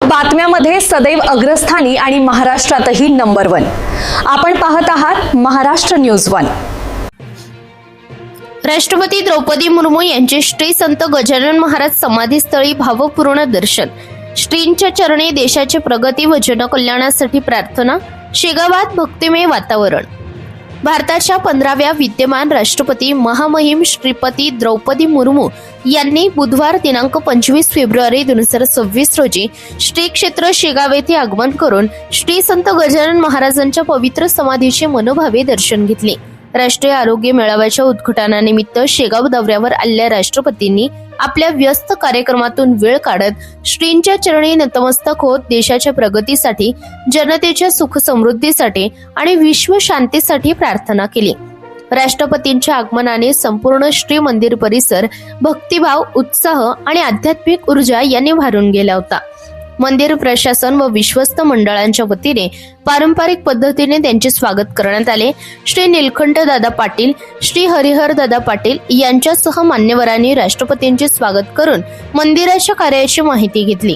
बातम्यामध्ये सदैव अग्रस्थानी आणि महाराष्ट्रातही नंबर 1। आपण पाहत आहात महाराष्ट्र न्यूज 1। राष्ट्रपती द्रौपदी मुर्मू यांचे श्री संत गजानन महाराज समाधीस्थळी भावपूर्ण दर्शन। श्रींच्या चरणी देशाची प्रगती व जनकल्याणासाठी प्रार्थना। शेगावात भक्तिमय वातावरण। भारताच्या 15व्या विद्यमान राष्ट्रपती महामहिम श्रीपती द्रौपदी मुर्मू यांनी बुधवार दिनांक 25 फेब्रुवारी 2026 रोजी श्री क्षेत्र शेगाव येथे आगमन करून श्री संत गजानन महाराजांच्या पवित्र समाधीचे मनोभावे दर्शन घेतले। राष्ट्रीय आरोग्य मेळाव्याच्या उद्घाटनानिमित्त शेगाव दौऱ्यावर आलेल्या राष्ट्रपतींनी आपल्या व्यस्त कार्यक्रमातून वेळ काढत श्रींच्या चरणी नतमस्तक होत देशाच्या प्रगतीसाठी, जनतेच्या सुख समृद्धीसाठी आणि विश्व शांतीसाठी प्रार्थना केली। राष्ट्रपतींच्या आगमनाने संपूर्ण श्री मंदिर परिसर भक्तिभाव, उत्साह आणि आध्यात्मिक ऊर्जा यांनी भारून गेला होता। मंदिर प्रशासन व विश्वस्त मंडळांच्या वतीने पारंपरिक पद्धतीने त्यांचे स्वागत करण्यात आले। श्री नीलकंठ दादा पाटील, श्री हरिहर दादा पाटील यांच्यासह मान्यवरांनी राष्ट्रपतींचे स्वागत करून मंदिराच्या कार्याची माहिती घेतली।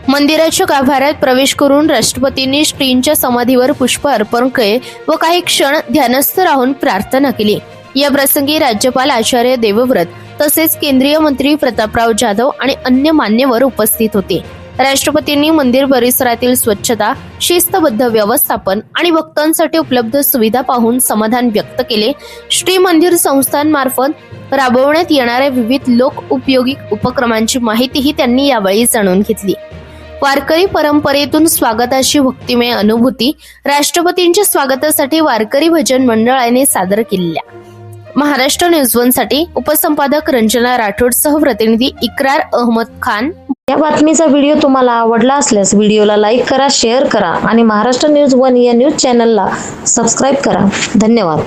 मंदिराच्या गाभाऱ्यात प्रवेश करून राष्ट्रपतींनी श्रींच्या समाधीवर पुष्प अर्पण केले व काही क्षण ध्यानस्थ राहून प्रार्थना केली। या प्रसंगी राज्यपाल आचार्य देवव्रत तसेच केंद्रीय मंत्री प्रतापराव जाधव आणि अन्य मान्यवर उपस्थित होते। राष्ट्रपतींनी मंदिर परिसरातील स्वच्छता, शिस्तबद्ध व्यवस्थापन आणि भक्तांसाठी उपलब्ध सुविधा पाहून समाधान व्यक्त केले। श्री मंदिर संस्थांमार्फत राबवण्यात येणाऱ्या विविध लोक उपयोगी उपक्रमांची माहितीही त्यांनी यावेळी जाणून घेतली। वारकरी परंपरेतून स्वागताची भक्तिमय अनुभूती राष्ट्रपतींच्या स्वागतासाठी वारकरी भजन मंडळाने सादर केल्या। महाराष्ट्र न्यूज 1 साठी उपसंपादक रंजना राठोड सह प्रतिनिधी इक्रार अहमद खान। या बातमीचा व्हिडिओ तुम्हाला आवडला असल्यास व्हिडिओला लाईक करा, शेअर करा आणि महाराष्ट्र न्यूज 1 या न्यूज चॅनलला सबस्क्राईब करा। धन्यवाद।